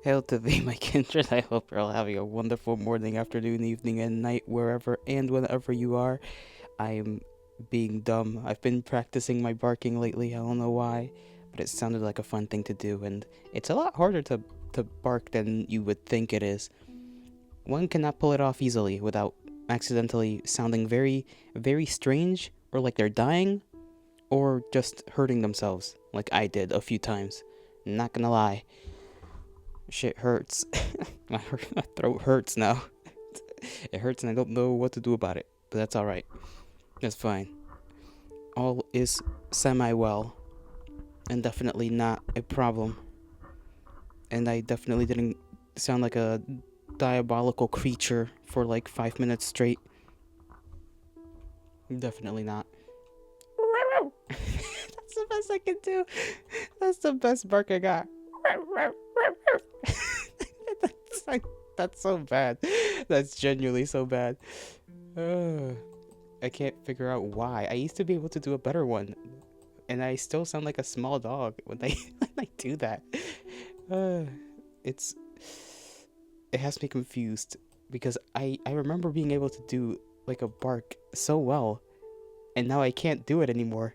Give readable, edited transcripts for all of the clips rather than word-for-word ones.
Hail to thee, my kindred. I hope you're all having a wonderful morning, afternoon, evening, and night, wherever and whenever you are. I'm being dumb. I've been practicing my barking lately. I don't know why, but it sounded like a fun thing to do, and it's a lot harder to bark than you would think it is. One cannot pull it off easily without accidentally sounding very, very strange, or like they're dying, or just hurting themselves, like I did a few times. Not gonna lie. Shit hurts. My throat hurts now. It hurts and I don't know what to do about it. But that's alright. That's fine. All is semi well. And definitely not a problem. And I definitely didn't sound like a diabolical creature for like 5 minutes straight. Definitely not. That's the best I can do. That's the best bark I got. that's, like, that's so bad. That's genuinely so bad. I can't figure out why. I used to be able to do a better one, and I still sound like a small dog when I when I do that. It's it has me confused because I remember being able to do like a bark so well, and now I can't do it anymore.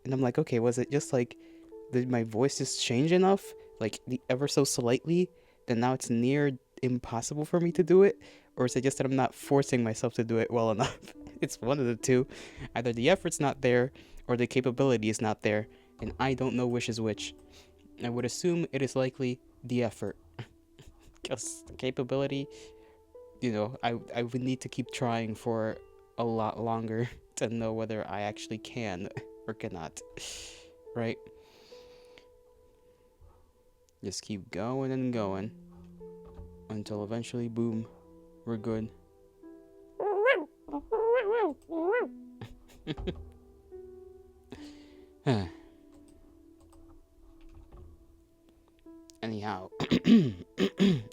And I'm like, okay, was it just like did my voice just change enough, like the ever so slightly, that now it's near impossible for me to do it, or is it just that I'm not forcing myself to do it well enough? It's one of the two. Either the effort's not there, or the capability is not there, and I don't know which is which. I would assume it is likely the effort, because the capability, I would need to keep trying for a lot longer to know whether I actually can or cannot, right? Just keep going and going until eventually, boom, we're good. Anyhow,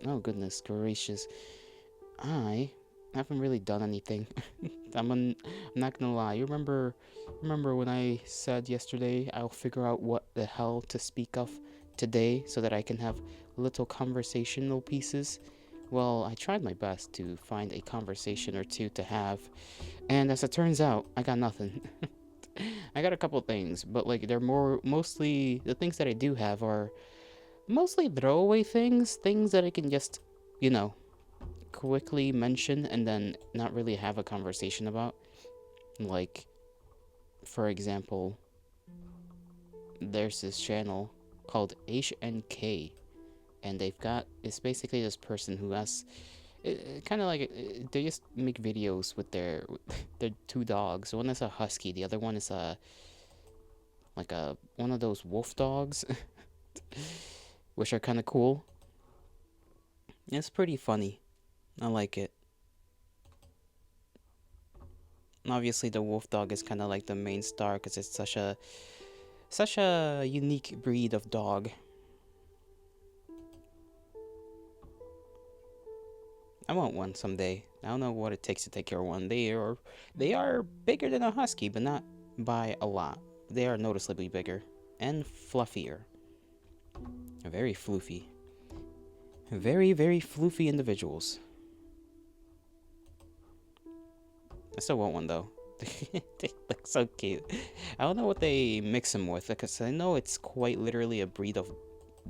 oh goodness gracious, I haven't really done anything. I'm not gonna lie. You remember when I said yesterday I'll figure out what the hell to speak of today so that I can have little conversational pieces? Well, I tried my best to find a conversation or two to have, and as it turns out, I got nothing. I got a couple things, but like they're mostly the things that I do have are mostly throwaway things that I can just, you know, quickly mention and then not really have a conversation about. Like, for example, there's this channel called HNK, and it's basically this person who has kind of like they just make videos with their two dogs. One is a husky, the other one is a one of those wolf dogs, which are kind of cool. It's pretty funny. I like it. Obviously, the wolf dog is kind of like the main star because it's such a unique breed of dog. I want one someday. I don't know what it takes to take care of one. They are bigger than a husky, but not by a lot. They are noticeably bigger and fluffier. Very floofy. Very, very floofy individuals. I still want one though. They look so cute. I don't know what they mix them with because I know it's quite literally a breed of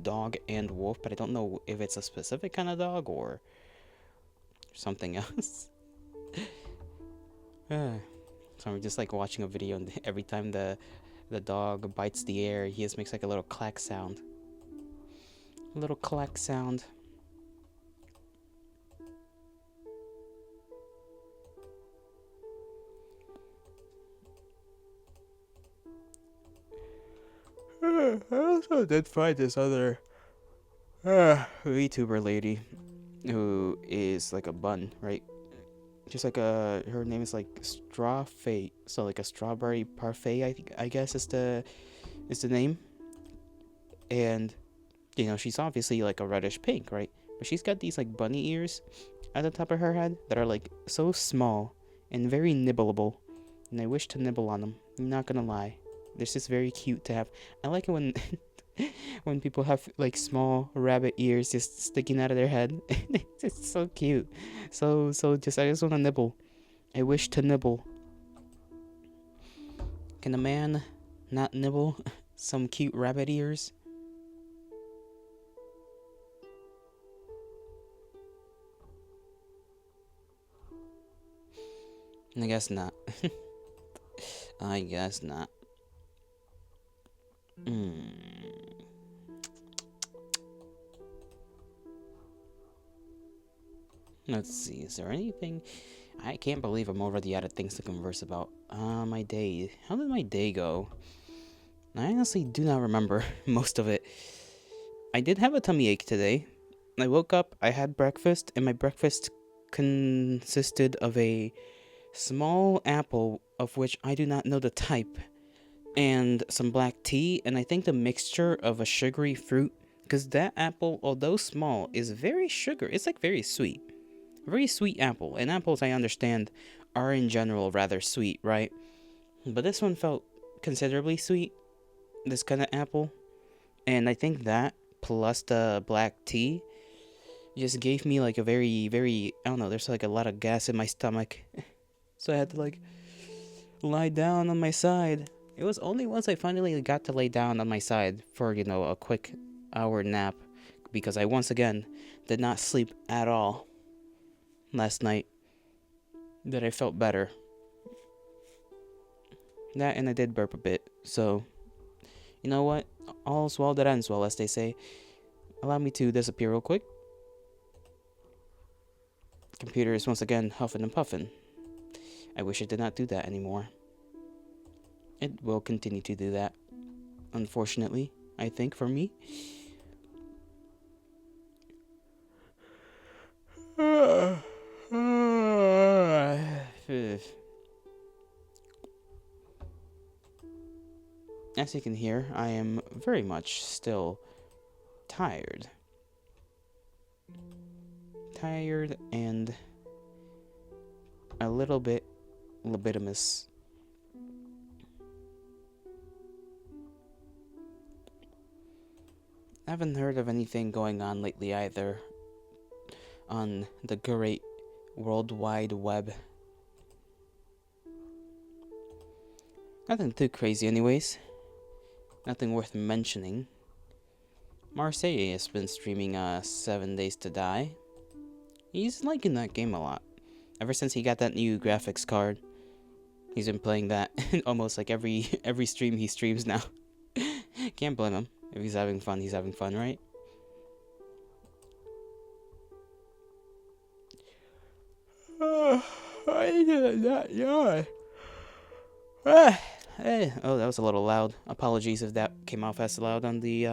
dog and wolf, but I don't know if it's a specific kind of dog or something else. So I'm just like watching a video, and every time the dog bites the air, he just makes like a little clack sound. A little clack sound. I also did find this other VTuber lady who is like a bun, right? Just like her name is like Strawfate, so like a strawberry parfait. I guess is the name, and she's obviously like a reddish pink, right? But she's got these like bunny ears at the top of her head that are like so small and very nibbleable, and I wish to nibble on them. I'm not gonna lie, they're just very cute to have. I like it when when people have like small rabbit ears just sticking out of their head. It's so cute. So just I just want to nibble. I wish to nibble. Can a man not nibble some cute rabbit ears? I guess not. I guess not. Let's see, is there anything? I can't believe I'm already out of things to converse about. My day. How did my day go? I honestly do not remember most of it. I did have a tummy ache today. I woke up, I had breakfast, and my breakfast consisted of a small apple, of which I do not know the type, and some black tea, and I think the mixture of a sugary fruit, because that apple, although small, is very sugar. It's like very sweet. Very sweet apple, and apples, I understand, are in general rather sweet, right? But this one felt considerably sweet, this kind of apple, and I think that, plus the black tea, just gave me like a very, I don't know, there's like a lot of gas in my stomach. So I had to like lie down on my side. It was only once I finally got to lay down on my side for, a quick hour nap, because I once again did not sleep at all last night, that I felt better. That, and I did burp a bit, so you know what? All's well that ends well, as they say. Allow me to disappear real quick. Computer is once again huffing and puffing. I wish it did not do that anymore. It will continue to do that, unfortunately, I think, for me. As you can hear, I am very much still tired. Tired and a little bit libidinous. I haven't heard of anything going on lately either on the great World Wide Web. Nothing too crazy anyways. Nothing worth mentioning. Marseille has been streaming 7 Days to Die. He's liking that game a lot. Ever since he got that new graphics card, he's been playing that almost like every stream he streams now. Can't blame him. If he's having fun, he's having fun, right? I did not yawn. Oh, that was a little loud. Apologies if that came off as loud on the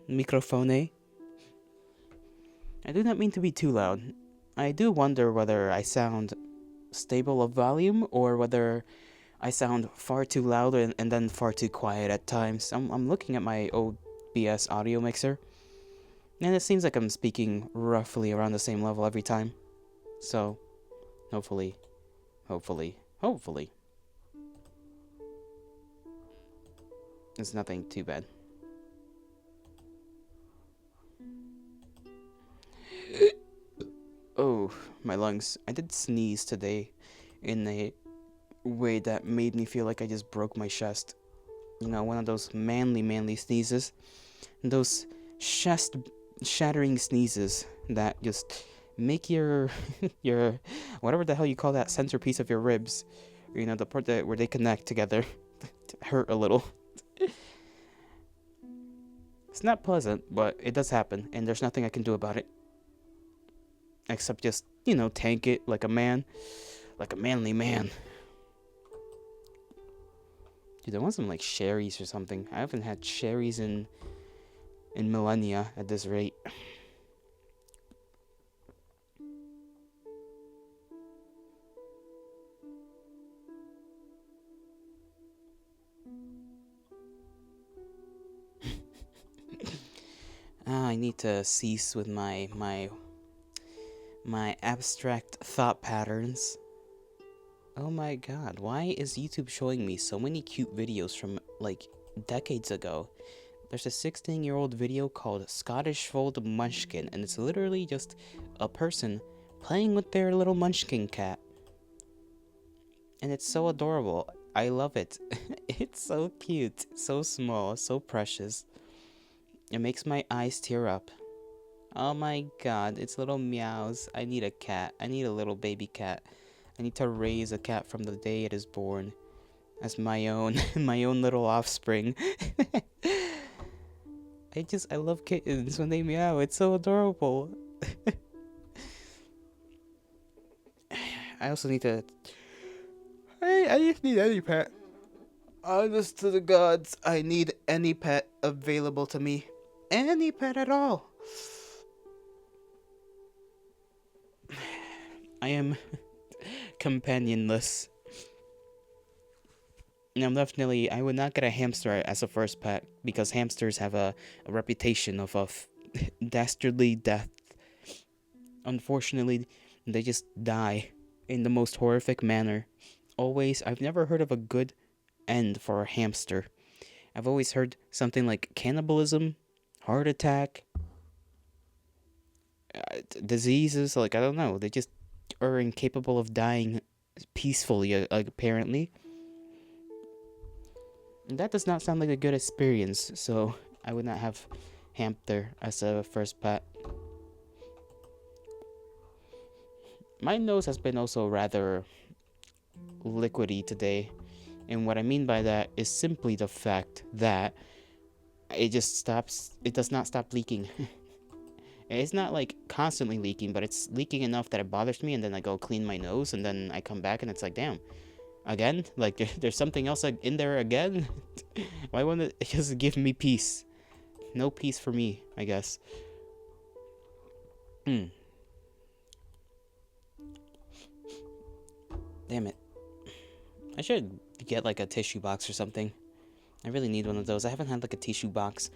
microphone. I do not mean to be too loud. I do wonder whether I sound stable of volume or whether I sound far too loud and then far too quiet at times. I'm looking at my OBS audio mixer, and it seems like I'm speaking roughly around the same level every time. So, hopefully, it's nothing too bad. Oh, my lungs. I did sneeze today in a way that made me feel like I just broke my chest. One of those manly sneezes. Those chest-shattering sneezes that just make your whatever the hell you call that centerpiece of your ribs, the part where they connect together, hurt a little. It's not pleasant, but it does happen, and there's nothing I can do about it. Except just, tank it like a man. Like a manly man. Dude, I want some, sherries or something. I haven't had sherries in millennia at this rate. I need to cease with my abstract thought patterns. Oh my god, why is YouTube showing me so many cute videos from, decades ago There's a 16-year-old video called Scottish Fold Munchkin, and it's literally just a person playing with their little munchkin cat. And it's so adorable. I love it. It's so cute, so small, so precious. It makes my eyes tear up. Oh my god, it's little meows. I need a cat. I need a little baby cat. I need to raise a cat from the day it is born as my own my own little offspring. I love kittens when they meow. It's so adorable. I also need to I just need any pet. Honest to the gods, I need any pet available to me. Any pet at all. I am companionless. And I would not get a hamster as a first pet because hamsters have a reputation of a dastardly death. Unfortunately, they just die in the most horrific manner. I've never heard of a good end for a hamster. I've always heard something like cannibalism, heart attack, diseases, I don't know. They just are incapable of dying peacefully, apparently. And that does not sound like a good experience, so I would not have hamster as a first pet. My nose has been also rather liquidy today, and what I mean by that is simply the fact that it does not stop leaking. It's not constantly leaking, but it's leaking enough that it bothers me, and then I go clean my nose, and then I come back and it's like, damn, again? There's something else in there again? Why won't it just give me peace? No peace for me, I guess. Damn it. I should get a tissue box or something. I really need one of those. I haven't had a tissue box.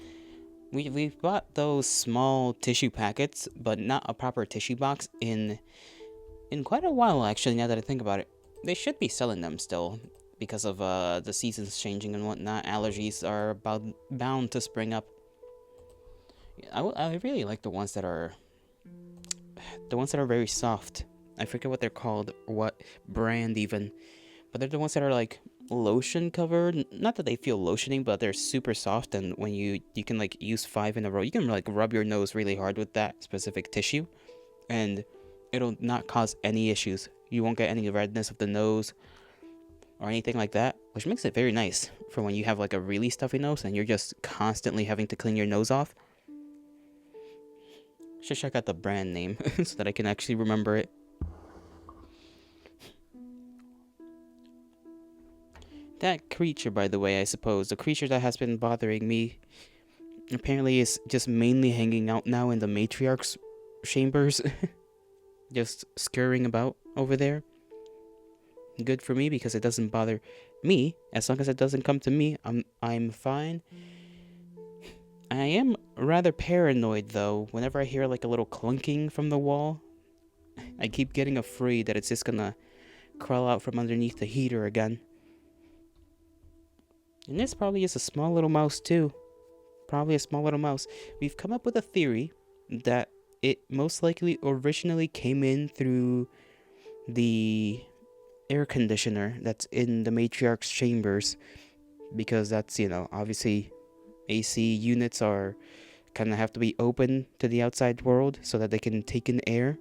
We've bought those small tissue packets, but not a proper tissue box in quite a while, actually, now that I think about it. They should be selling them still, because of the seasons changing and whatnot. Allergies are bound to spring up. I really like the ones that are very soft. I forget what they're called, or what brand even, but they're the ones that are lotion covered. Not that they feel lotiony, but they're super soft, and when you can use 5 in a row, you can rub your nose really hard with that specific tissue, and it'll not cause any issues. You won't get any redness of the nose or anything like that, which makes it very nice for when you have a really stuffy nose and you're just constantly having to clean your nose off. Should check out the brand name so that I can actually remember it. That creature, by the way, I suppose, the creature that has been bothering me, apparently is just mainly hanging out now in the matriarch's chambers. Just scurrying about over there. Good for me, because it doesn't bother me. As long as it doesn't come to me, I'm fine. I am rather paranoid, though. Whenever I hear a little clunking from the wall, I keep getting afraid that it's just gonna crawl out from underneath the heater again. And this probably is a small little mouse, too. Probably a small little mouse. We've come up with a theory that it most likely originally came in through the air conditioner that's in the matriarch's chambers, because that's, obviously AC units are kind of have to be open to the outside world so that they can take in air.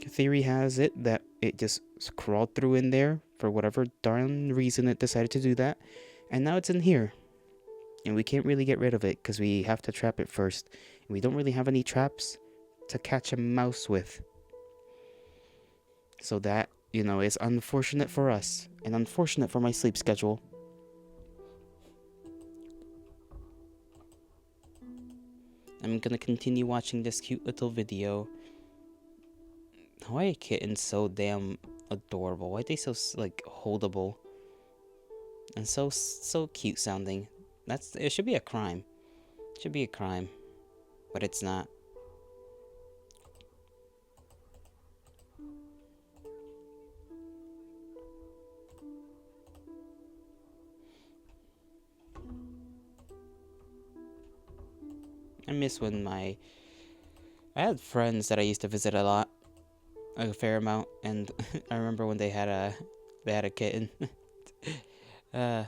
Theory has it that it just crawled through in there for whatever darn reason it decided to do that, and now it's in here, and we can't really get rid of it because we have to trap it first, and we don't really have any traps to catch a mouse with. So that, is unfortunate for us, and unfortunate for my sleep schedule. I'm gonna continue watching this cute little video. Why are kittens so damn adorable? Why are they so, holdable? And so cute sounding. It should be a crime. It should be a crime. But it's not. I miss when I had friends that I used to visit a lot, a fair amount, and I remember when they had a kitten. uh,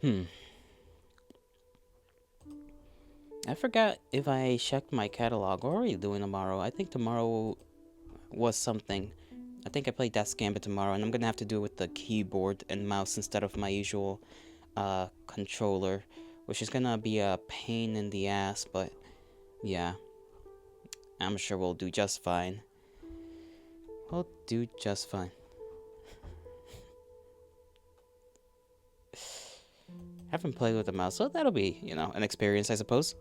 hmm. I forgot if I checked my catalog. What are you doing tomorrow? I think tomorrow was something. I think I played Death's Gambit tomorrow, and I'm gonna have to do it with the keyboard and mouse instead of my usual controller, which is gonna be a pain in the ass, but yeah, I'm sure we'll do just fine. We'll do just fine. Haven't played with the mouse, so that'll be, an experience, I suppose.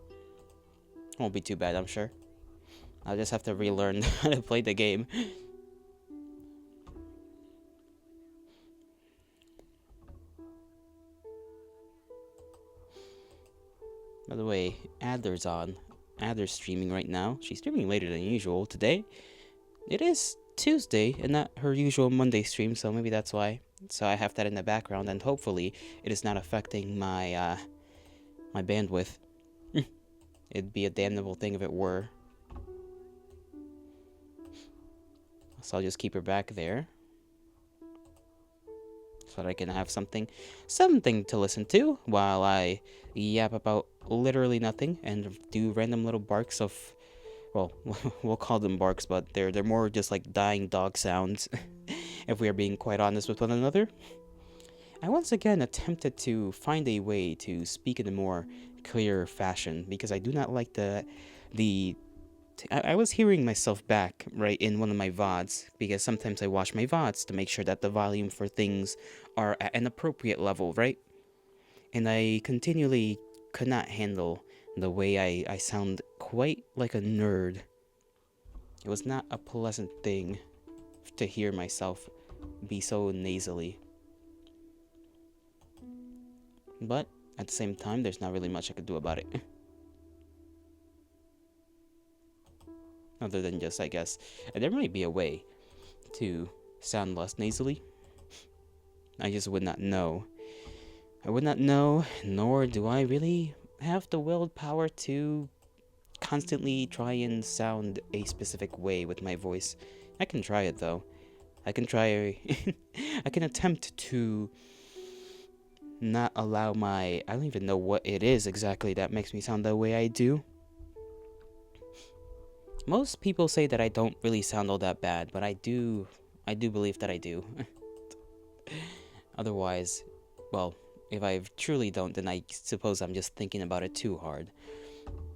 Won't be too bad, I'm sure. I'll just have to relearn how to play the game. By the way, Adler's on. Adler's streaming right now. She's streaming later than usual today. It is Tuesday and not her usual Monday stream, so maybe that's why. So I have that in the background, and hopefully it is not affecting my bandwidth. It'd be a damnable thing if it were. So I'll just keep her back there, so that I can have something to listen to while I yap about literally nothing and do random little barks of, well, we'll call them barks, but they're more just like dying dog sounds, if we are being quite honest with one another. I once again attempted to find a way to speak in a more clear fashion, because I do not like the I was hearing myself back, right, in one of my VODs, because sometimes I watch my VODs to make sure that the volume for things are at an appropriate level, right? And I continually could not handle the way I sound quite like a nerd. It was not a pleasant thing to hear myself be so nasally. But at the same time, there's not really much I could do about it. Other than just, I guess, there might be a way to sound less nasally. I just would not know. I would not know, nor do I really have the willpower to constantly try and sound a specific way with my voice. I can try it though. I can try. I can attempt to not allow my. I don't even know what it is exactly that makes me sound the way I do. Most people say that I don't really sound all that bad, but I do believe that I do. Otherwise, well, if I truly don't, then I suppose I'm just thinking about it too hard.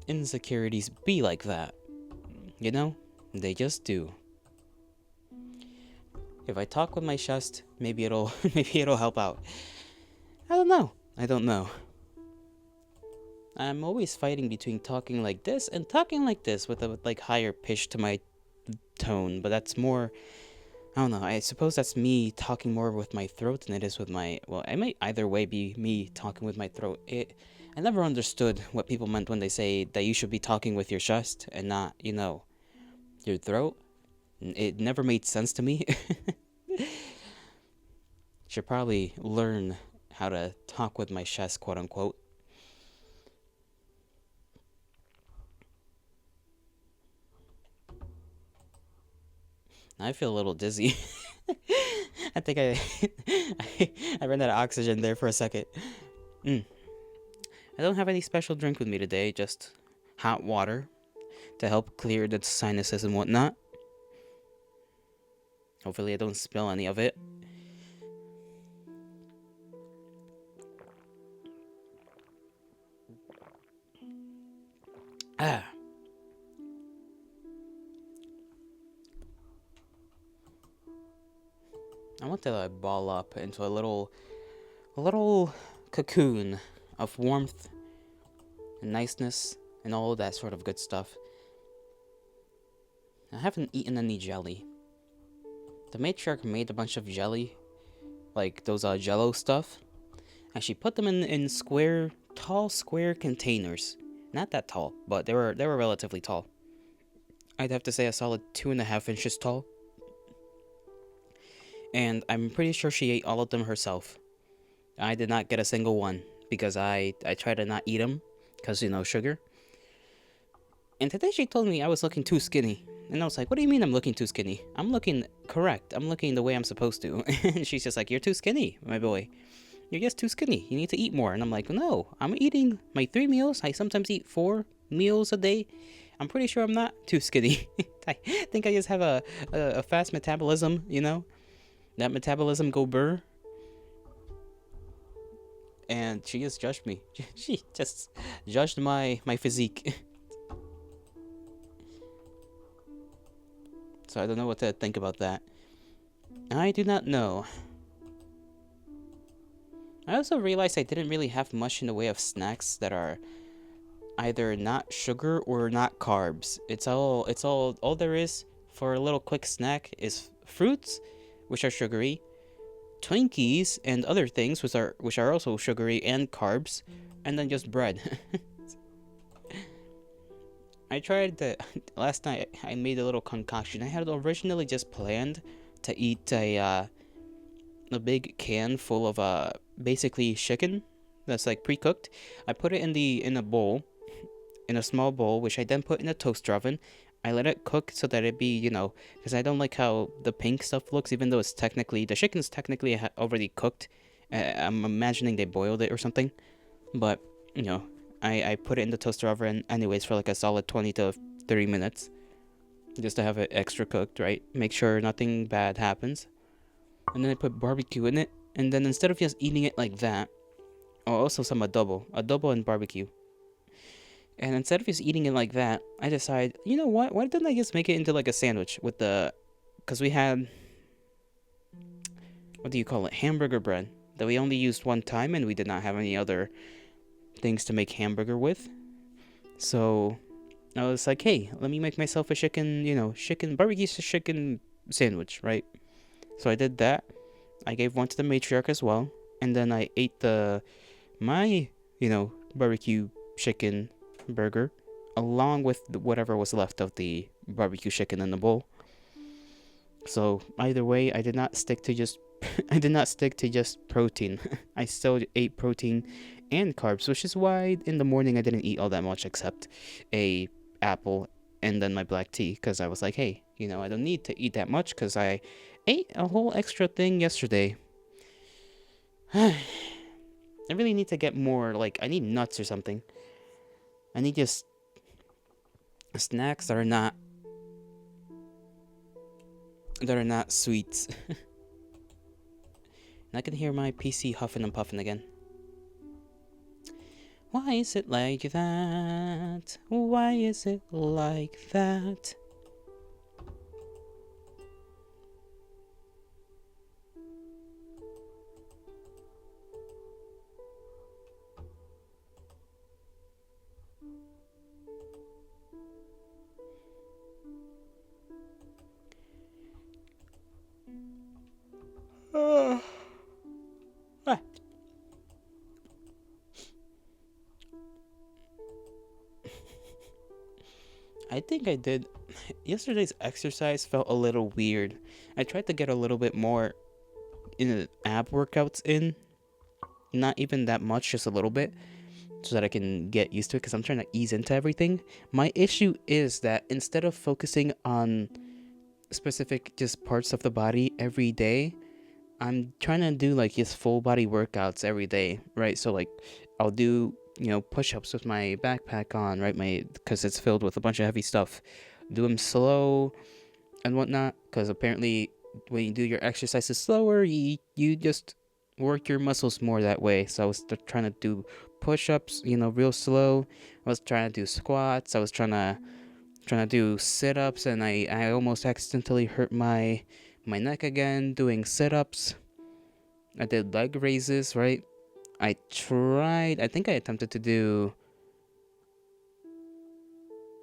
Insecurities be like that. You know? They just do. If I talk with my chest, maybe it'll help out. I don't know. I'm always fighting between talking like this and talking like this with a like higher pitch to my tone, but that's more. I don't know. I suppose that's me talking more with my throat than it is with my. Well, it might either way be me talking with my throat. I never understood what people meant when they say that you should be talking with your chest and not, your throat. It never made sense to me. Should probably learn how to talk with my chest, quote unquote. I feel a little dizzy. I think I ran out of oxygen there for a second. I don't have any special drink with me today, just hot water to help clear the sinuses and whatnot. Hopefully I don't spill any of it. Ah. I want to ball up into a little cocoon of warmth and niceness and all that sort of good stuff. I haven't eaten any jelly. The matriarch made a bunch of jelly, like those jello stuff, and she put them in square, tall square containers. Not that tall, but they were relatively tall. I'd have to say a solid 2.5 inches tall. And I'm pretty sure she ate all of them herself. I did not get a single one because I tried to not eat them because, sugar. And today she told me I was looking too skinny. And I was like, what do you mean I'm looking too skinny? I'm looking correct. I'm looking the way I'm supposed to. And she's just like, you're too skinny, my boy. You're just too skinny. You need to eat more. And I'm like, no, I'm eating my 3 meals. I sometimes eat 4 meals a day. I'm pretty sure I'm not too skinny. I think I just have a fast metabolism, That metabolism go burr. And she just judged me. She just judged my physique. So I don't know what to think about that. I do not know. I also realized I didn't really have much in the way of snacks that are either not sugar or not carbs. It's all there is for a little quick snack is fruits, which are sugary, Twinkies and other things which are also sugary and carbs, and then just bread. I tried the last night. I made a little concoction. I had originally just planned to eat a big can full of basically chicken that's like pre-cooked. I put it in a bowl, in a small bowl, which I then put in a toaster oven. I let it cook so that it be, because I don't like how the pink stuff looks, even though the chicken's technically already cooked. I'm imagining they boiled it or something, but I put it in the toaster oven anyways for like a solid 20 to 30 minutes, just to have it extra cooked, right? Make sure nothing bad happens. And then I put barbecue in it, and then instead of just eating it like that, also some adobo and barbecue. And instead of just eating it like that, I decided, you know what? Why didn't I just make it into like a sandwich because we had, what do you call it? Hamburger bread that we only used one time, and we did not have any other things to make hamburger with. So I was like, hey, let me make myself a chicken barbecue chicken sandwich, right? So I did that. I gave one to the matriarch as well, and then I ate my barbecue chicken burger along with whatever was left of the barbecue chicken in the bowl. So either way, I did not stick to just protein. I still ate protein and carbs, which is why in the morning I didn't eat all that much except a apple and then my black tea, because I was like, hey, I don't need to eat that much because I ate a whole extra thing yesterday. I really need to get more, I need nuts or something. I need just snacks that are not sweets. And I can hear my PC huffing and puffing again. Why is it like that? Why is it like that? I think I did. Yesterday's exercise felt a little weird. I tried to get a little bit more ab workouts in. Not even that much, just a little bit, so that I can get used to it, because I'm trying to ease into everything. My issue is that instead of focusing on specific just parts of the body every day, I'm trying to do just full body workouts every day, right? So I'll do push-ups with my backpack on, right? Because it's filled with a bunch of heavy stuff. Do them slow and whatnot, because apparently when you do your exercises slower, you just work your muscles more that way. So I was trying to do push-ups, real slow. I was trying to do squats. I was trying to do sit-ups, and I almost accidentally hurt my neck again doing sit-ups. I did leg raises, right? I think I attempted to do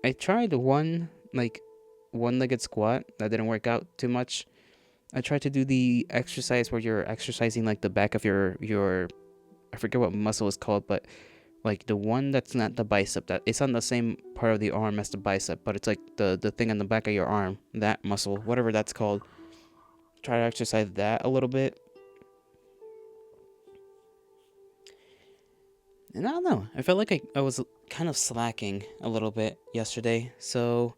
I tried one-legged squat. That didn't work out too much. I tried to do the exercise where you're exercising like the back of your I forget what muscle is called, but like the one that's not the bicep, that it's on the same part of the arm as the bicep, but it's like the thing on the back of your arm, that muscle, whatever that's called. Try to exercise that a little bit. And I don't know. I felt like I was kind of slacking a little bit yesterday, so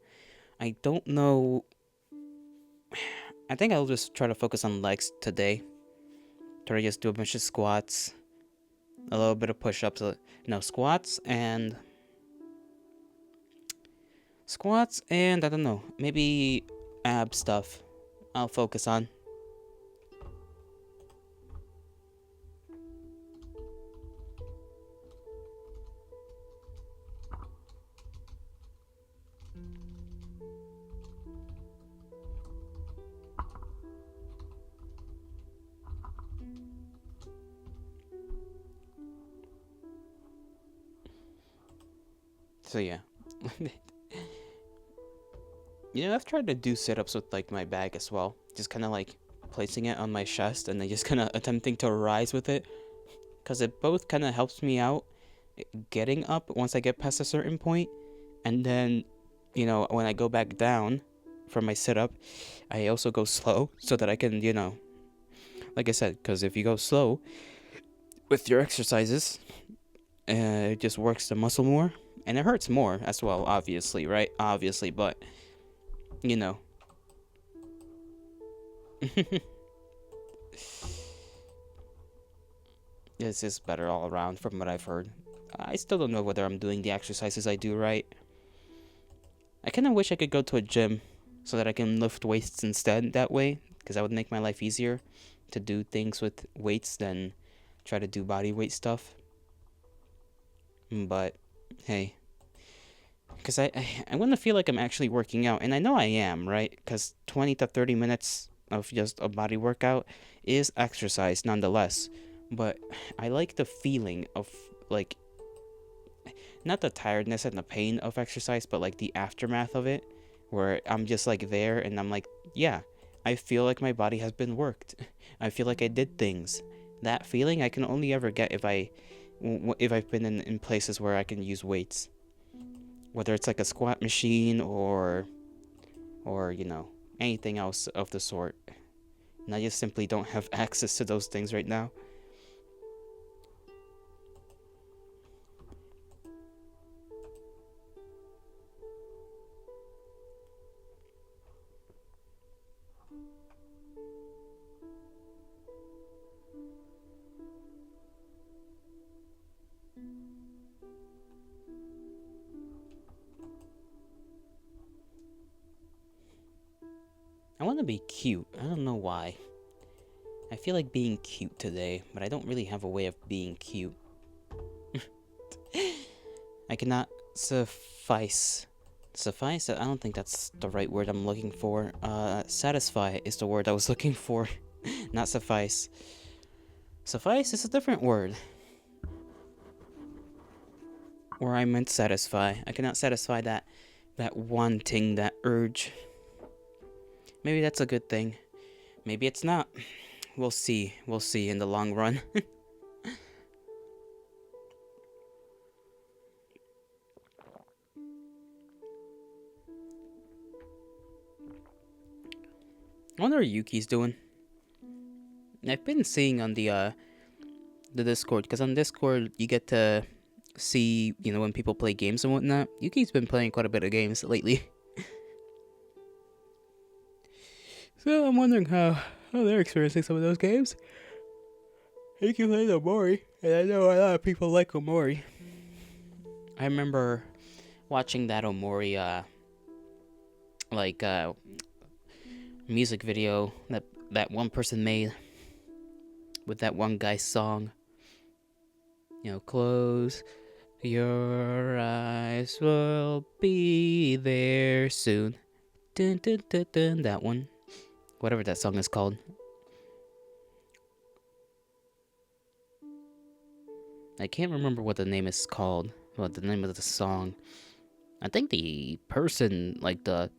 I don't know. I think I'll just try to focus on legs today. Try to just do a bunch of squats, a little bit of push-ups. No, squats, and I don't know, maybe ab stuff. I'll focus on. So yeah. I've tried to do sit-ups with like my bag as well. Just kind of like placing it on my chest and then just kind of attempting to rise with it. Because it both kind of helps me out getting up once I get past a certain point. And then, when I go back down from my sit-up, I also go slow so that I can, like I said, because if you go slow with your exercises, it just works the muscle more. And it hurts more as well, obviously, right? Obviously, but, It's just better all around from what I've heard. I still don't know whether I'm doing the exercises I do right. I kind of wish I could go to a gym so that I can lift weights instead that way, because that would make my life easier to do things with weights than try to do body weight stuff. But, hey. Because I want to feel like I'm actually working out, and I know I am, right? Because 20 to 30 minutes of just a body workout is exercise nonetheless. But I like the feeling of, like, not the tiredness and the pain of exercise, but like the aftermath of it, where I'm just like there and I'm like, yeah, I feel like my body has been worked. I feel like I did things. That feeling I can only ever get if I've been in places where I can use weights, whether it's like a squat machine or anything else of the sort. And I just simply don't have access to those things right now. I want to be cute. I don't know why. I feel like being cute today, but I don't really have a way of being cute. I cannot suffice. Suffice? I don't think that's the right word I'm looking for. Satisfy is the word I was looking for. Not suffice. Suffice is a different word. Or I meant satisfy. I cannot satisfy that wanting, that urge. Maybe that's a good thing. Maybe it's not. We'll see. We'll see in the long run. I wonder what Yuki's doing. I've been seeing on the Discord, because on Discord you get to see, when people play games and whatnot. Yuki's been playing quite a bit of games lately. So I'm wondering how they're experiencing some of those games. Yuki plays Omori, and I know a lot of people like Omori. I remember watching that Omori, music video that one person made with that one guy's song. Close your eyes, will be there soon. Dun, dun, dun, dun, that one. Whatever that song is called. I can't remember what the name is called. What the name of the song. I think the person, like the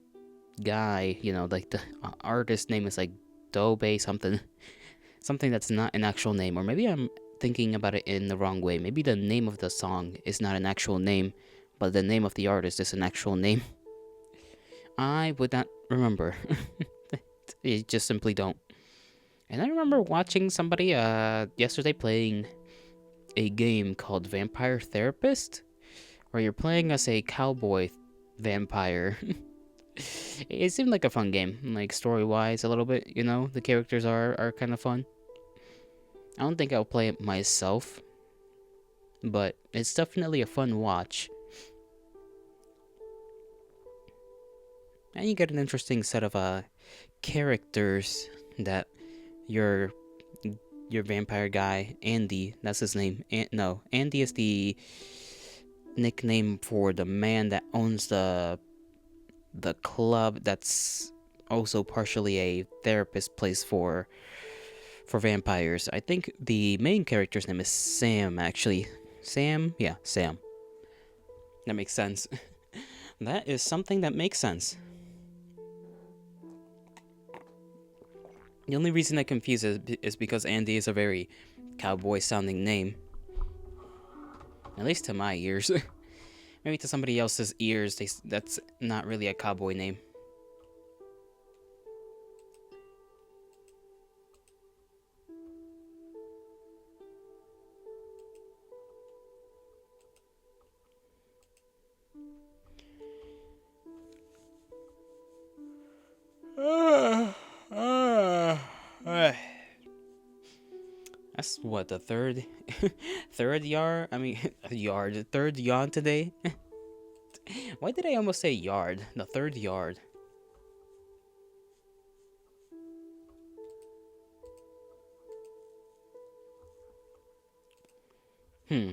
guy, like the artist name is like Dobe something. Something that's not an actual name. Or maybe I'm thinking about it in the wrong way. Maybe the name of the song is not an actual name, but the name of the artist is an actual name. I would not remember. You just simply don't. And I remember watching somebody yesterday playing a game called Vampire Therapist, where you're playing as a cowboy vampire. It seemed like a fun game, like story wise, a little bit. The characters are kind of fun. I don't think I'll play it myself, but it's definitely a fun watch. And you get an interesting set of characters that your your vampire guy, Andy, that's his name. No, Andy is the nickname for the man that owns the club that's also partially a therapist place for vampires. I think the main character's name is Sam, actually. Sam? Yeah, Sam. That makes sense. That is something that makes sense. The only reason I confuse it is because Andy is a very cowboy sounding name. At least to my ears. Maybe to somebody else's ears, that's not really a cowboy name. That's what, the third third yard? I mean yard, the third yawn today. Why did I almost say yard? The third yard. Hmm.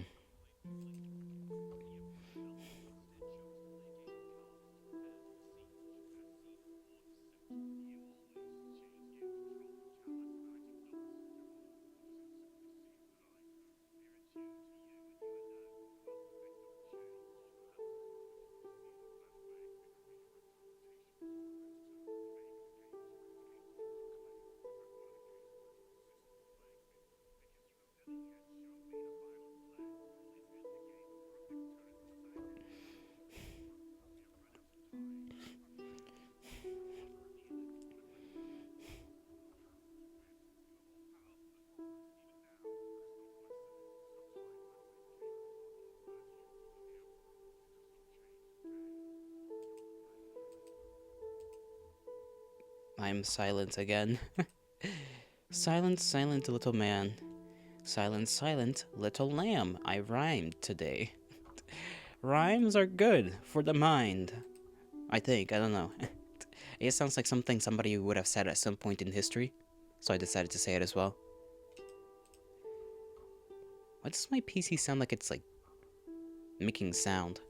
I'm silent again. Silent, silent little man. Silent, silent little lamb. I rhymed today. Rhymes are good for the mind. I think, I don't know. It sounds like something somebody would have said at some point in history, so I decided to say it as well. Why does my PC sound like it's like making sound?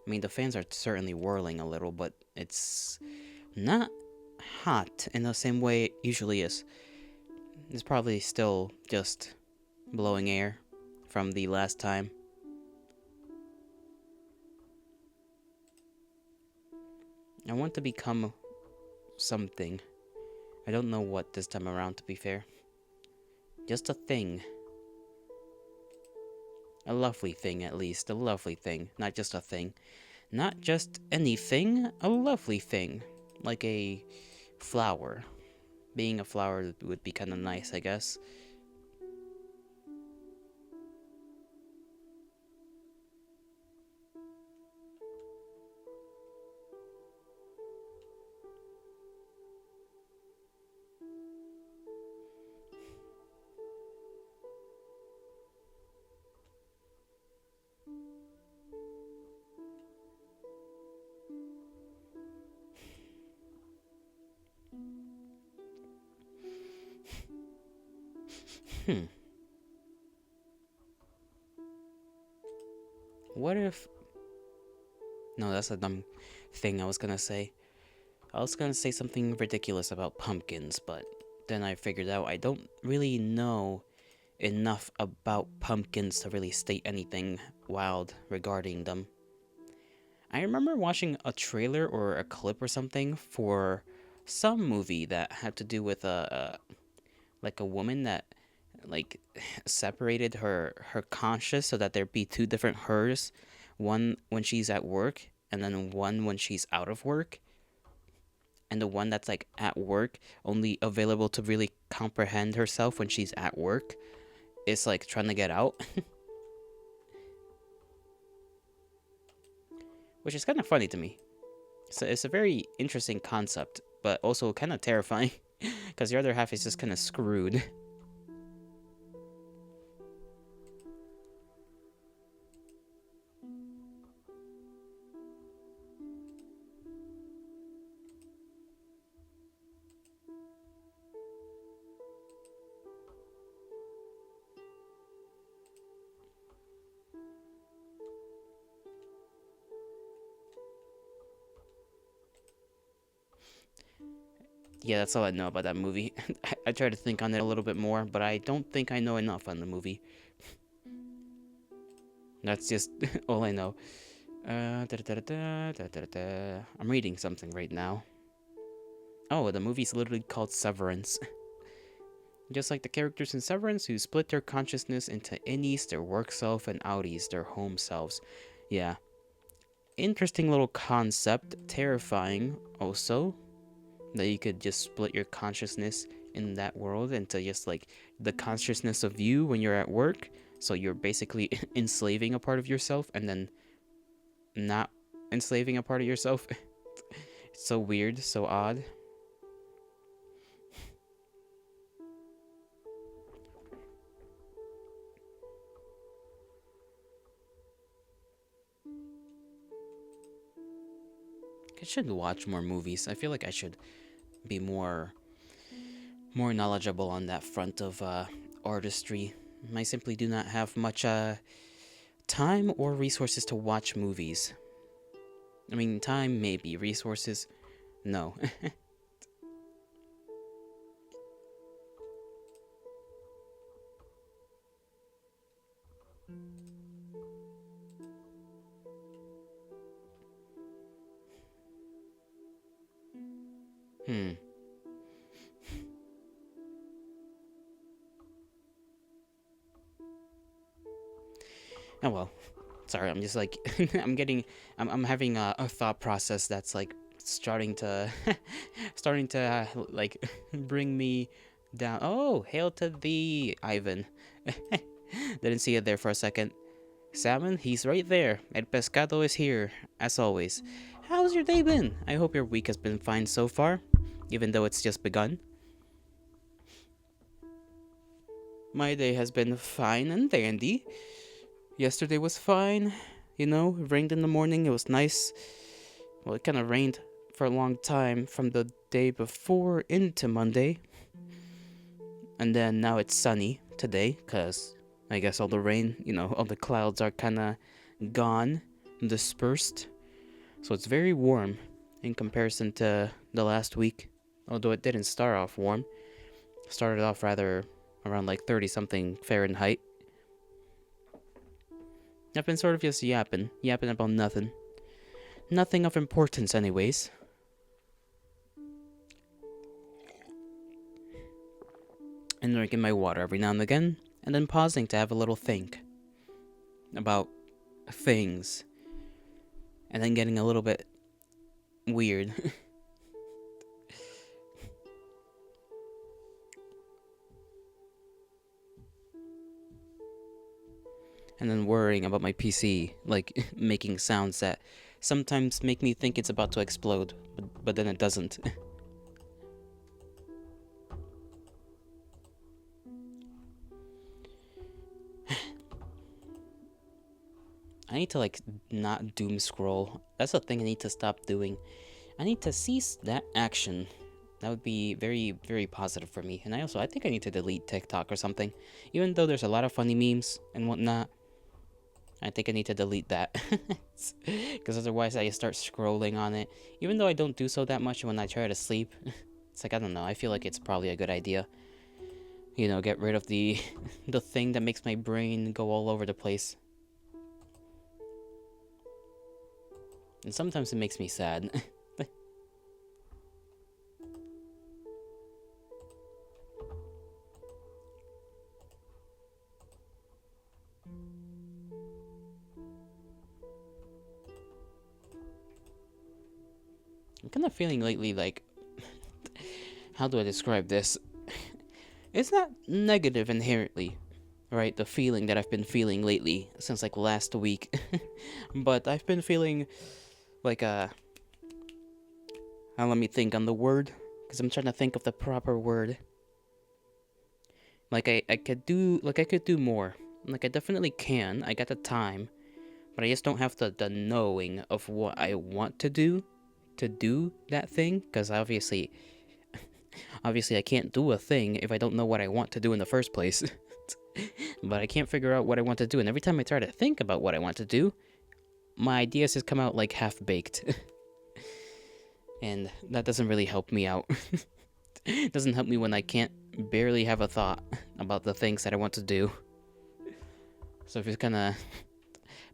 I mean, the fans are certainly whirling a little, but it's not hot in the same way it usually is. It's probably still just blowing air from the last time. I want to become something. I don't know what this time around, to be fair. Just a thing. A lovely thing, at least. A lovely thing. Not just a thing. Not just anything, a lovely thing. Like a flower. Being a flower would be kind of nice, I guess. Hmm. What if... No, that's a dumb thing I was gonna say. I was gonna say something ridiculous about pumpkins, but then I figured out I don't really know enough about pumpkins to really state anything wild regarding them. I remember watching a trailer or a clip or something for some movie that had to do with a woman that like separated her conscious so that there'd be two different hers, one when she's at work and then one when she's out of work, and the one that's like at work only available to really comprehend herself when she's at work is like trying to get out. Which is kind of funny to me. So it's a very interesting concept, but also kind of terrifying because the other half is just kind of screwed. Yeah, that's all I know about that movie. I try to think on it a little bit more, but I don't think I know enough on the movie. That's just all I know. I'm reading something right now. Oh, the movie's literally called Severance. Just like the characters in Severance who split their consciousness into innies, their work self, and outies, their home selves. Yeah. Interesting little concept. Terrifying also. That you could just split your consciousness in that world into just like the consciousness of you when you're at work. So you're basically enslaving a part of yourself and then not enslaving a part of yourself. It's so weird, so odd. I should watch more movies. I feel like I should be more knowledgeable on that front of artistry. I simply do not have much time or resources to watch movies. I mean, time maybe, resources no. Hmm. Oh well. Sorry, I'm just like I'm having a thought process that's like starting to starting to like bring me down. Oh, hail to thee, Ivan. Didn't see it there for a second. Salmon, he's right there. El pescado is here, as always. How's your day been? I hope your week has been fine so far, even though it's just begun. My day has been fine and dandy. Yesterday was fine. You know, it rained in the morning. It was nice. Well, it kind of rained for a long time from the day before into Monday. And then now it's sunny today because I guess all the rain, all the clouds are kind of gone, dispersed. So it's very warm in comparison to the last week. Although it didn't start off warm. It started off rather around like 30 something Fahrenheit. I've been sort of just yapping about nothing. Nothing of importance anyways. And drinking my water every now and again, and then pausing to have a little think about things, and then getting a little bit weird. And then worrying about my PC, like making sounds that sometimes make me think it's about to explode, but then it doesn't. I need to like not doom scroll. That's the thing I need to stop doing. I need to cease that action. That would be very, very positive for me. And I think I need to delete TikTok or something. Even though there's a lot of funny memes and whatnot, I think I need to delete that. Because otherwise I start scrolling on it. Even though I don't do so that much when I try to sleep. It's like, I don't know, I feel like it's probably a good idea. get rid of the the thing that makes my brain go all over the place. And sometimes it makes me sad. I'm kind of feeling lately like, how do I describe this? It's not negative inherently, right? The feeling that I've been feeling lately since like last week. But I've been feeling like let me think on the word, because I'm trying to think of the proper word. Like I could do more. Like I definitely can. I got the time, but I just don't have the knowing of what I want to do that thing, because obviously I can't do a thing if I don't know what I want to do in the first place. But I can't figure out what I want to do, and every time I try to think about what I want to do, my ideas just come out like half-baked. And that doesn't really help me out. It doesn't help me when I can't barely have a thought about the things that I want to do. So I've just kinda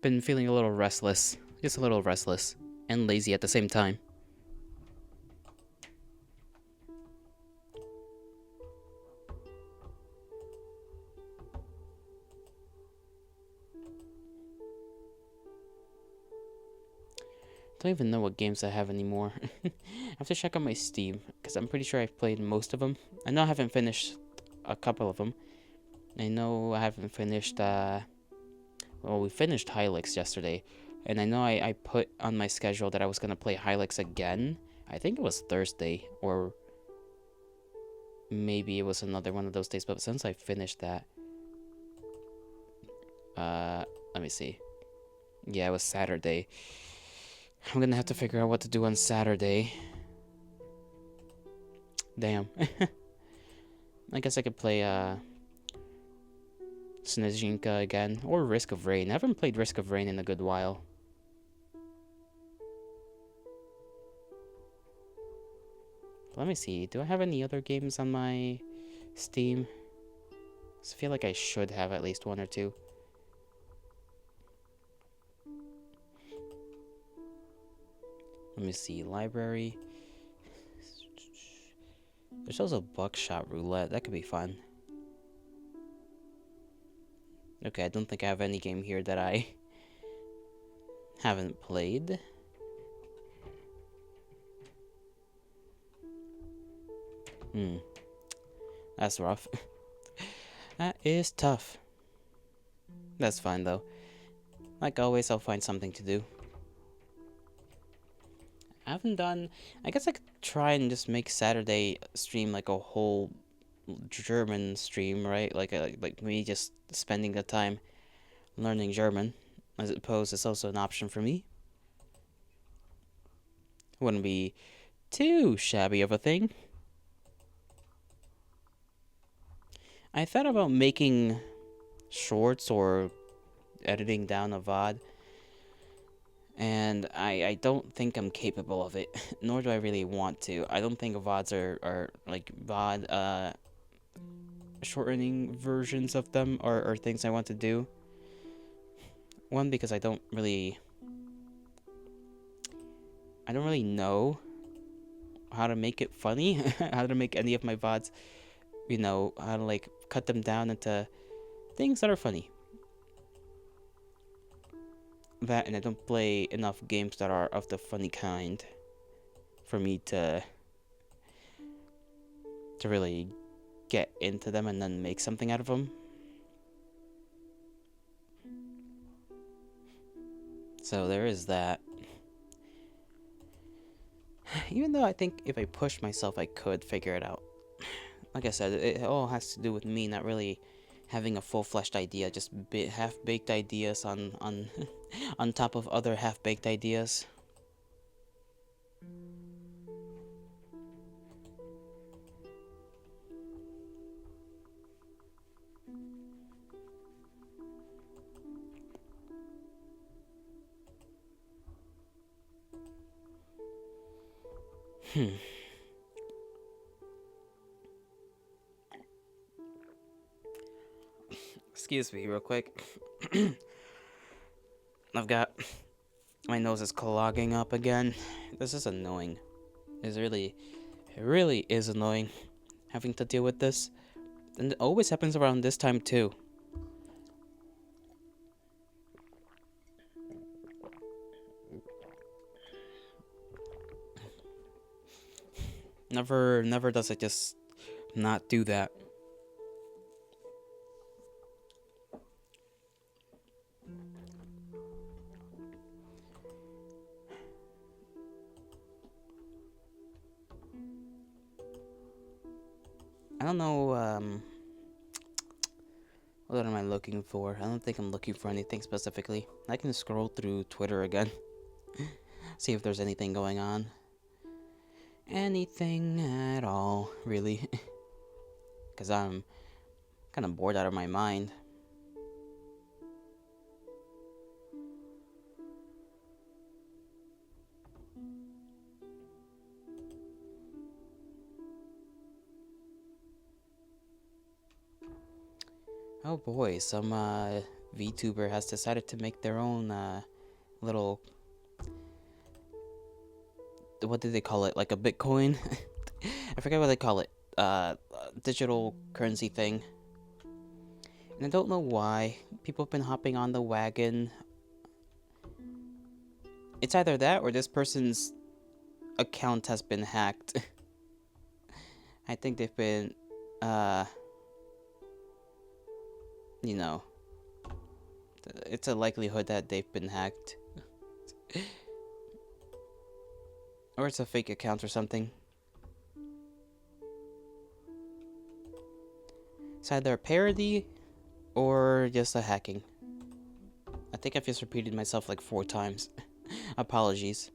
been feeling a little restless. Just a little restless. And lazy at the same time. Don't even know what games I have anymore. I have to check on my Steam, because I'm pretty sure I've played most of them. I know I haven't finished a couple of them. I know I haven't finished, well, we finished Hylix yesterday. And I know I put on my schedule that I was going to play Hylix again. I think it was Thursday, or maybe it was another one of those days. But since I finished that, let me see. Yeah, it was Saturday. I'm gonna have to figure out what to do on Saturday. Damn. I guess I could play, Snezhinka again, or Risk of Rain. I haven't played Risk of Rain in a good while. Let me see, do I have any other games on my Steam? I feel like I should have at least one or two. Let me see, library. There's also Buckshot Roulette, that could be fun. Okay, I don't think I have any game here that I haven't played. That's rough. That is tough. That's fine though. Like always, I'll find something to do. I haven't done... I guess I could try and just make Saturday stream like a whole German stream, right? Like me just spending the time learning German. I suppose it's also an option for me. Wouldn't be too shabby of a thing. I thought about making shorts or editing down a VOD. And I don't think I'm capable of it, nor do I really want to. I don't think VODs are like VOD, shortening versions of them are things I want to do. One, because I don't really know how to make it funny, how to make any of my VODs, how to like cut them down into things that are funny. That, and I don't play enough games that are of the funny kind for me to really get into them and then make something out of them. So there is that. Even though I think if I push myself, I could figure it out. Like I said, it all has to do with me not really having a full-fleshed idea, just half-baked ideas on on top of other half-baked ideas. Excuse me, real quick. I've got my nose is clogging up again. This is annoying. It really is annoying having to deal with this, and it always happens around this time too. Never does it just not do that. I don't know, what am I looking for? I don't think I'm looking for anything specifically. I can scroll through Twitter again. See if there's anything going on. Anything at all, really. Because I'm kind of bored out of my mind. Oh boy, some VTuber has decided to make their own little, what did they call it? Like a Bitcoin? I forget what they call it. Digital currency thing. And I don't know why people have been hopping on the wagon. It's either that or this person's account has been hacked. I think they've been, you know, it's a likelihood that they've been hacked. Or it's a fake account or something. It's either a parody or just a hacking. I think I've just repeated myself like 4 times. Apologies.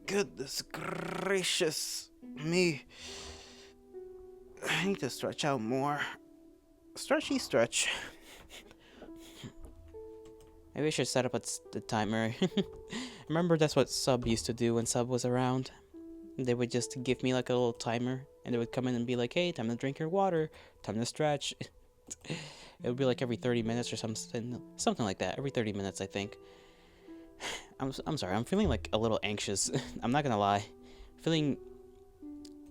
Goodness gracious me. I need to stretch out more. Stretchy stretch. Maybe I should set up the timer. Remember that's what Sub used to do when Sub was around? They would just give me like a little timer, and they would come in and be like, hey, time to drink your water, time to stretch. It would be like every 30 minutes or something like that. Every 30 minutes, I think. I'm sorry, I'm feeling like a little anxious. I'm not gonna lie. Feeling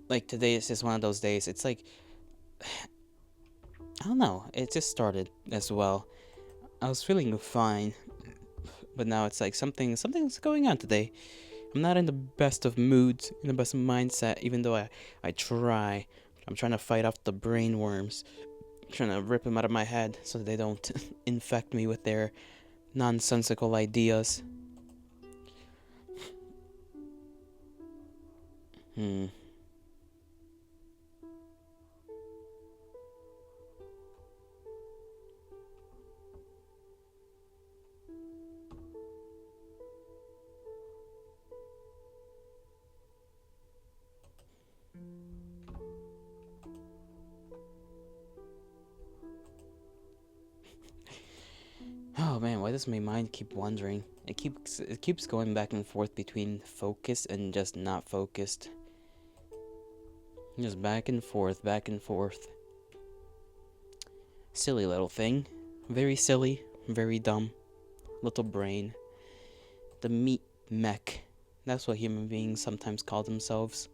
like today is just one of those days. It's like, I don't know, it just started as well. I was feeling fine, but now it's like something's going on today. I'm not in the best of moods, in the best mindset, even though I try. I'm trying to fight off the brain worms. I'm trying to rip them out of my head so that they don't infect me with their nonsensical ideas. Oh man, why does my mind keep wandering? It keeps going back and forth between focused and just not focused. Just back and forth, back and forth. Silly little thing. Very silly, very dumb. Little brain. The meat mech. That's what human beings sometimes call themselves.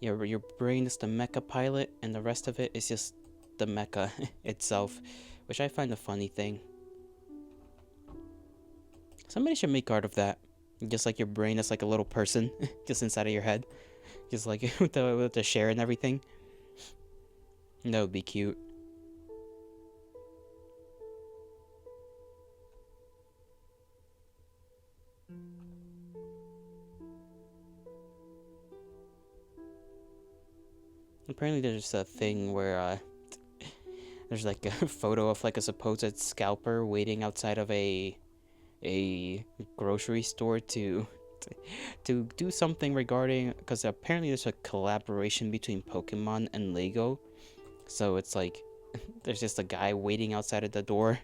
Your brain is the mecha pilot, and the rest of it is just the mecha itself, which I find a funny thing. Somebody should make art of that. Just like your brain is like a little person, just inside of your head. Just like with the share and everything. That would be cute. apparently there's a thing where there's like a photo of like a supposed scalper waiting outside of a grocery store to do something regarding, because apparently there's a collaboration between Pokemon and Lego. So it's like there's just a guy waiting outside of the door,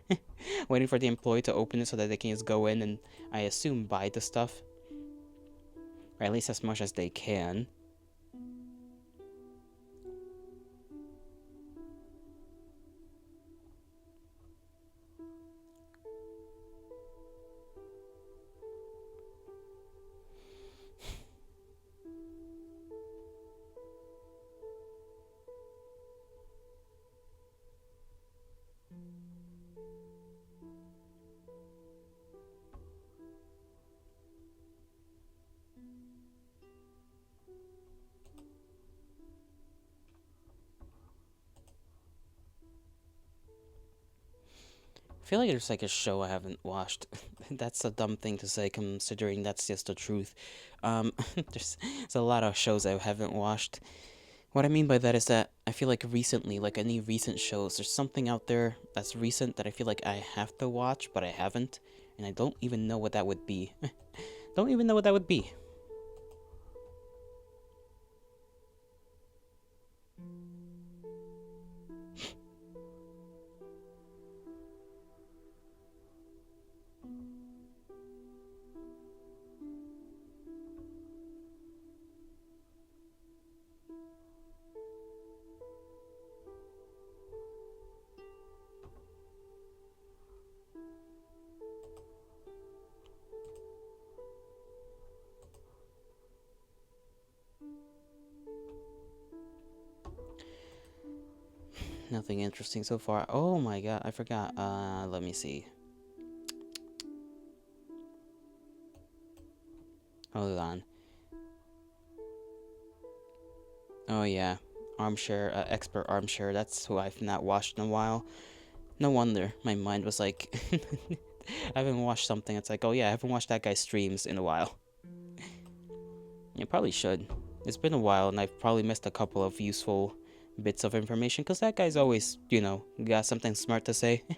waiting for the employee to open it so that they can just go in and, I assume, buy the stuff, or at least as much as they can. I feel like there's like a show I haven't watched. That's a dumb thing to say, considering that's just the truth. There's a lot of shows I haven't watched. What I mean by that is that I feel like recently, like any recent shows, there's something out there that's recent that I feel like I have to watch, but I haven't, and I don't even know what that would be. Don't even know what that would be. Nothing interesting so far. Oh my god, I forgot. Let me see. Hold on. Oh yeah, Armchair, Expert Armchair. That's who I've not watched in a while. No wonder my mind was like, I haven't watched something. It's like, oh yeah, I haven't watched that guy's streams in a while. You probably should. It's been a while, and I've probably missed a couple of useful bits of information, because that guy's always, got something smart to say. Let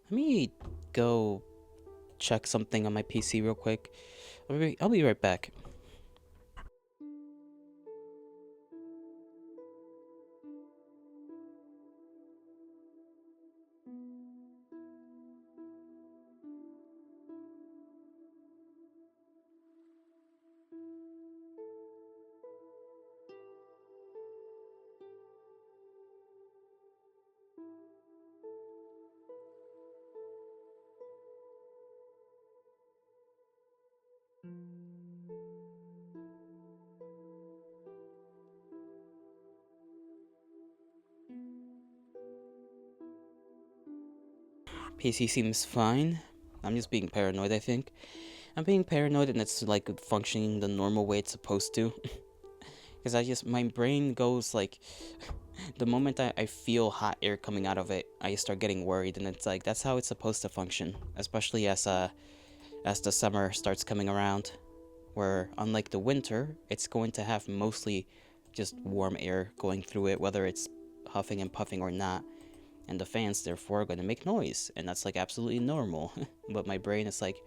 me go check something on my PC real quick. I'll be right back. PC seems fine. I'm just being paranoid, I think. I'm being paranoid, and it's like functioning the normal way it's supposed to. Because my brain goes like, the moment I feel hot air coming out of it, I start getting worried, and it's like, that's how it's supposed to function. Especially as the summer starts coming around, where unlike the winter, it's going to have mostly just warm air going through it, whether it's huffing and puffing or not. And the fans, therefore, are going to make noise, and that's like absolutely normal. But my brain is like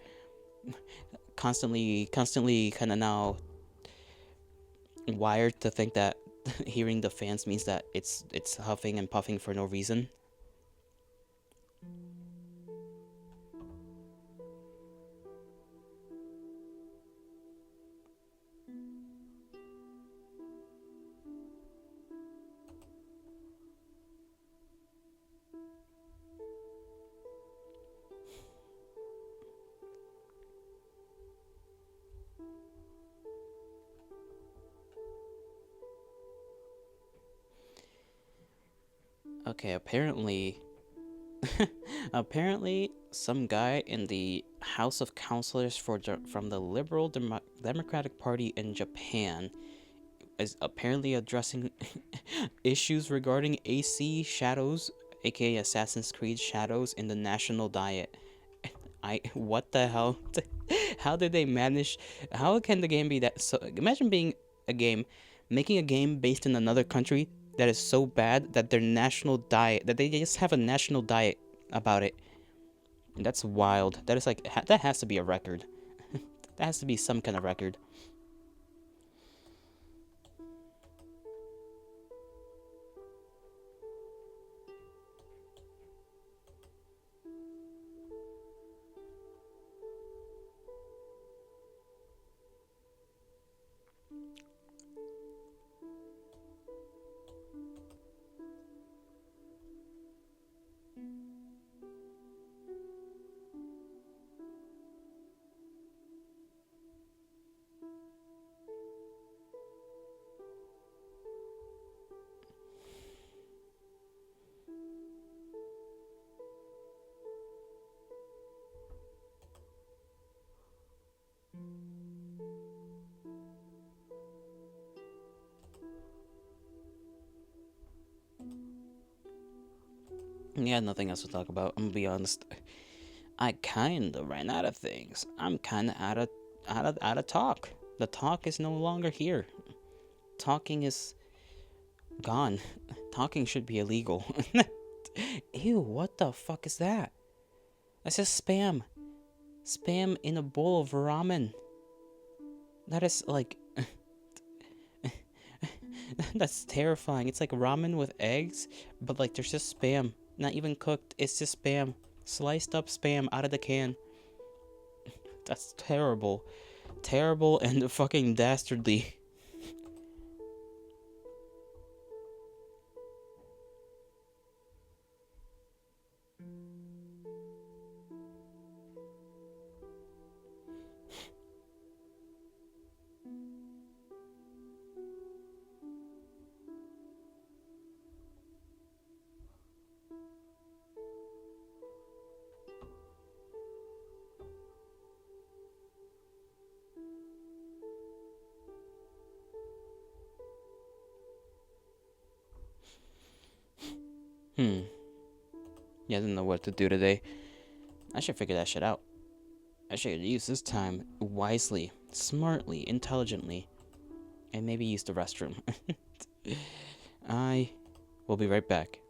constantly kind of now wired to think that hearing the fans means that it's huffing and puffing for no reason. Okay, apparently some guy in the House of Councilors from the Liberal Democratic Party in Japan is apparently addressing issues regarding AC shadows aka Assassin's Creed Shadows, in the national diet. What the hell? How did they manage? How can the game be that so? Imagine being a game, making a game based in another country that is so bad that their national diet, that they just have a national diet about it. That's wild. That is like that has to be a record. That has to be some kind of record. Yeah, nothing else to talk about. I'm gonna be honest. I kinda ran out of things. I'm kinda out of talk. The talk is no longer here. Talking is gone. Talking should be illegal. Ew, what the fuck is that? That's just spam. Spam in a bowl of ramen. That is like that's terrifying. It's like ramen with eggs, but like there's just spam. Not even cooked. It's just spam. Sliced up spam out of the can. That's terrible. Terrible and fucking dastardly. Hmm. Yeah, I don't know what to do today. I should figure that shit out. I should use this time wisely, smartly, intelligently, and maybe use the restroom. I will be right back.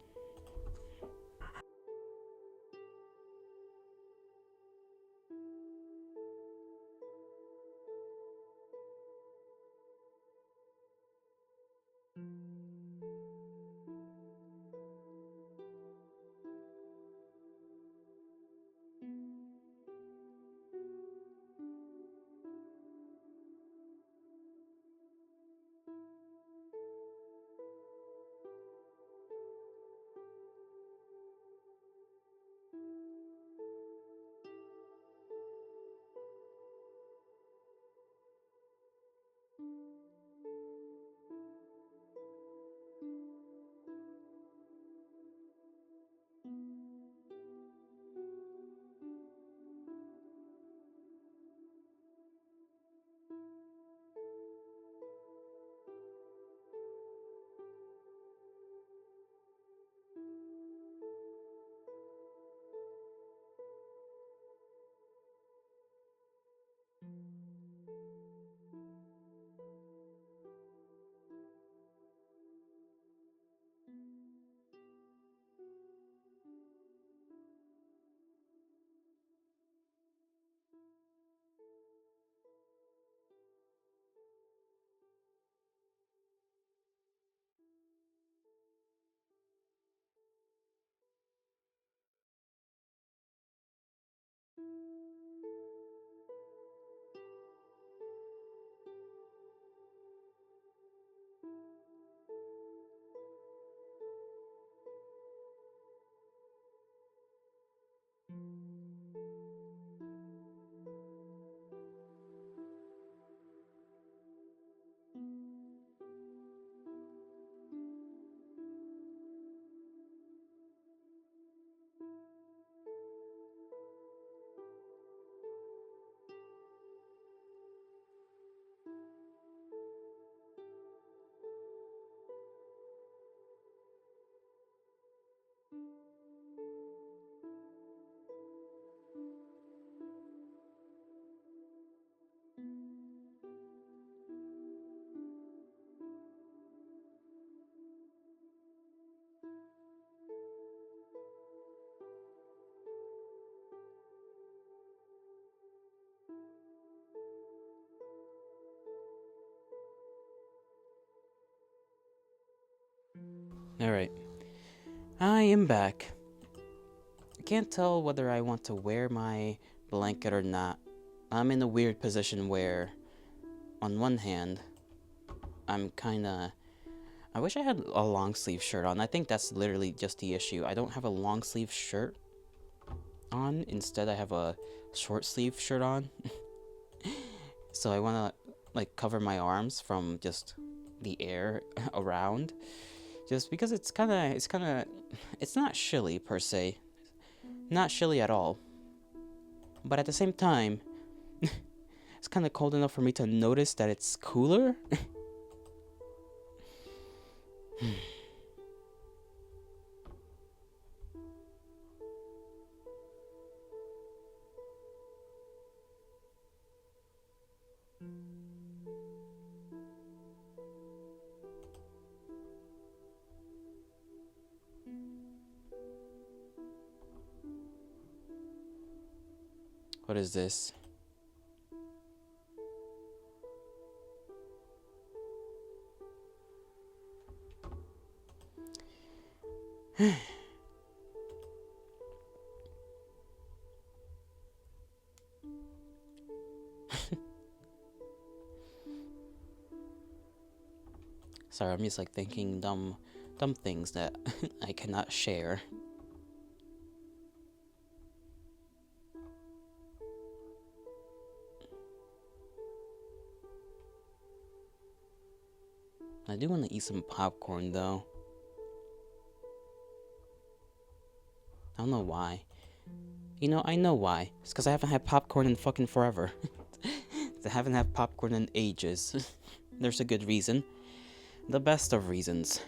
Alright. I am back. I can't tell whether I want to wear my blanket or not. I'm in a weird position where, on one hand, I'm kinda. I wish I had a long sleeve shirt on. I think that's literally just the issue. I don't have a long sleeve shirt on. Instead, I have a short sleeve shirt on. So I wanna like cover my arms from just the air around. Just because it's not chilly per se. Not chilly at all. But at the same time, it's kind of cold enough for me to notice that it's cooler. What is this? Sorry, I'm just like thinking dumb things that I cannot share. I do want to eat some popcorn though. I don't know why. You know, I know why. It's because I haven't had popcorn in fucking forever. I haven't had popcorn in ages. There's a good reason. The best of reasons.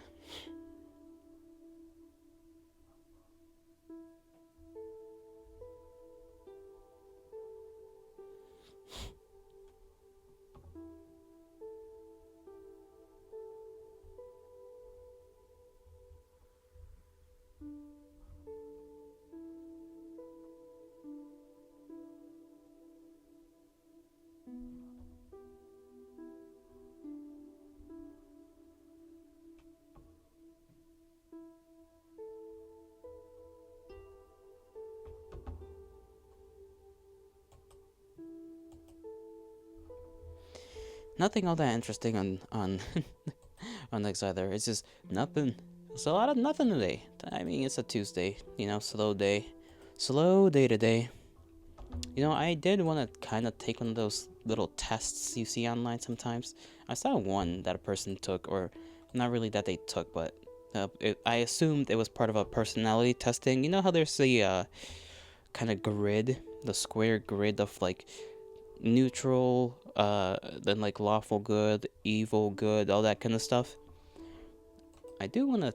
Nothing all that interesting on on next either. It's just nothing. It's a lot of nothing today. I mean, it's a Tuesday, you know, slow day. Slow day today. You know, I did want to kind of take one of those little tests you see online sometimes. I saw one that a person took, or not really that they took, but I assumed it was part of a personality testing. You know how there's the kind of grid, the square grid of like neutral, then like lawful good, evil good, all that kind of stuff. I do want to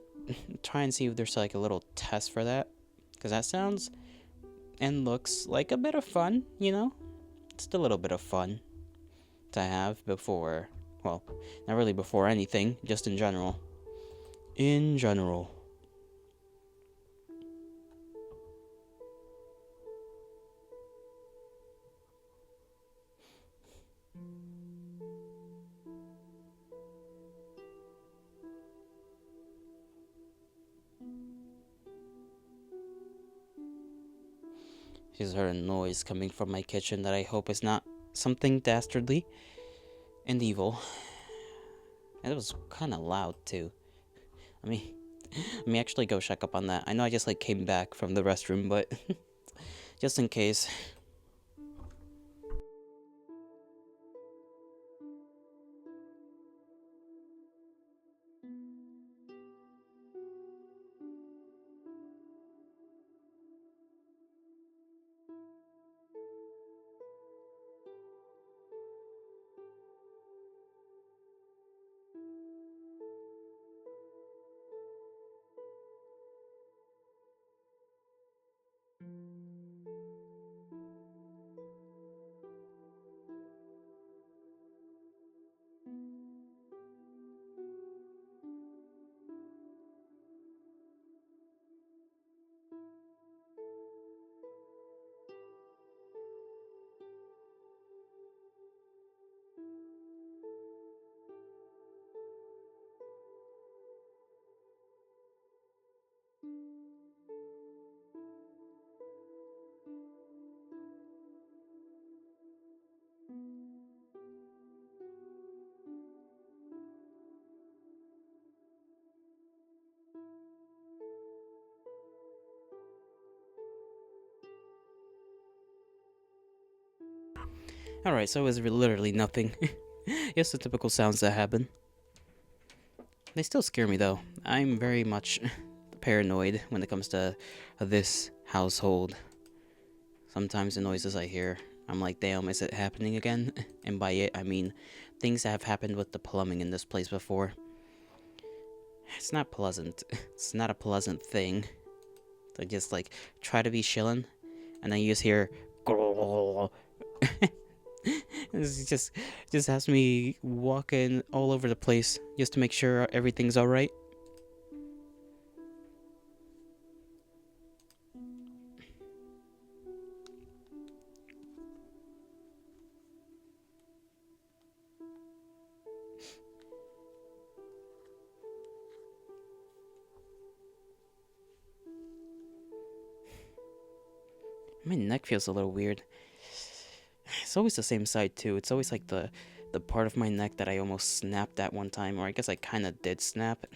try and see if there's like a little test for that, because that sounds and looks like a bit of fun, you know? Just a little bit of fun to have before, well, not really before anything, just in general. In general. Just heard a noise coming from my kitchen that I hope is not something dastardly and evil. And it was kind of loud too. I mean, let me actually go check up on that. I know I just like came back from the restroom, but just in case. Alright, so it was literally nothing. Just the typical sounds that happen. They still scare me though. I'm very much paranoid when it comes to this household. Sometimes the noises I hear, I'm like, damn, is it happening again? And by it, I mean things that have happened with the plumbing in this place before. It's not pleasant. It's not a pleasant thing. I just like try to be chillin', and then you just hear. This just has me walking all over the place just to make sure everything's all right. My neck feels a little weird. It's always the same side too. It's always like the part of my neck that I almost snapped at one time, or I guess I kind of did snap.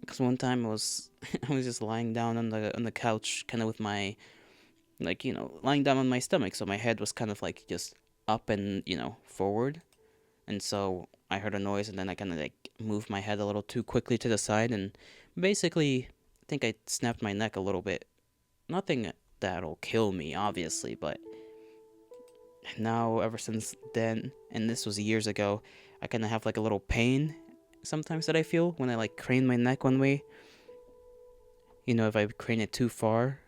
Because one time I was I was just lying down on the couch, kind of with my lying down on my stomach, so my head was kind of like just up and forward, and so I heard a noise, and then I kind of like moved my head a little too quickly to the side, and basically I think I snapped my neck a little bit. Nothing that'll kill me, obviously, but now ever since then, and this was years ago, I kind of have like a little pain sometimes that I feel when I like crane my neck one way. If I crane it too far,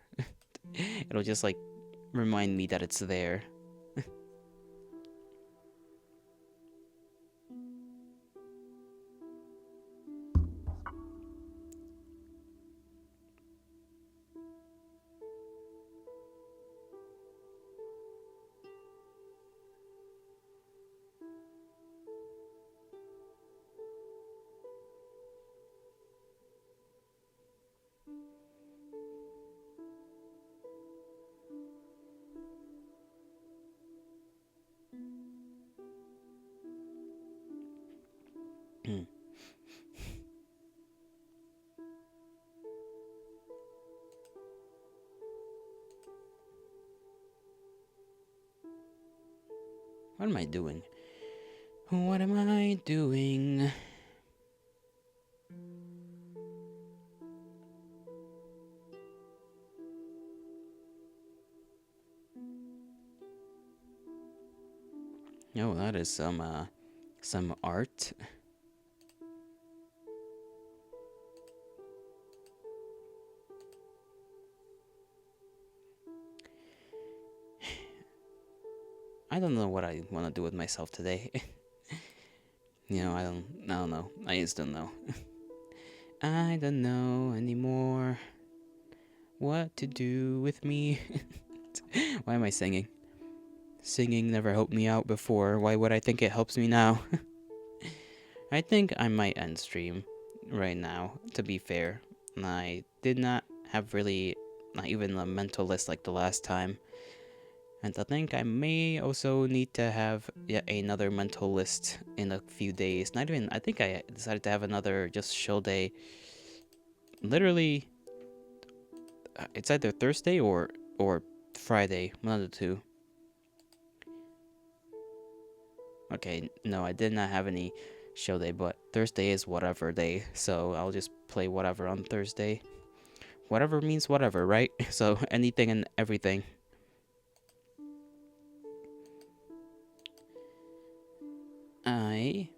it'll just like remind me that it's there. What am I doing? What am I doing? Oh, that is some art. I don't know what I want to do with myself today. I don't know. I just don't know. I don't know anymore what to do with me. Why am I singing? Singing never helped me out before. Why would I think it helps me now? I think I might end stream right now, to be fair. I did not have really, not even a mental list like the last time. And I think I may also need to have yet another mental list in a few days. Not even, I think I decided to have another just chill day. Literally, it's either Thursday or Friday, one of the two. Okay, no, I did not have any show day, but Thursday is whatever day, so I'll just play whatever on Thursday. Whatever means whatever, right? So anything and everything. I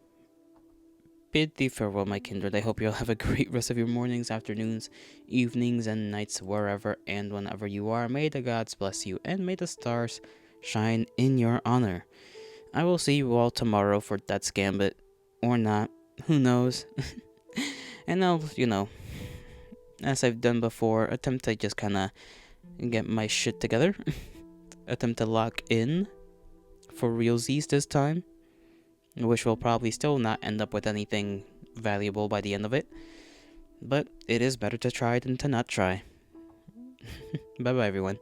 bid thee farewell, my kindred. I hope you'll have a great rest of your mornings, afternoons, evenings, and nights, wherever and whenever you are. May the gods bless you, and may the stars shine in your honor. I will see you all tomorrow for Death's Gambit. Or not. Who knows? And I'll, as I've done before, attempt to just kind of get my shit together. Attempt to lock in for realsies this time. Which will probably still not end up with anything valuable by the end of it. But it is better to try than to not try. Bye bye, everyone.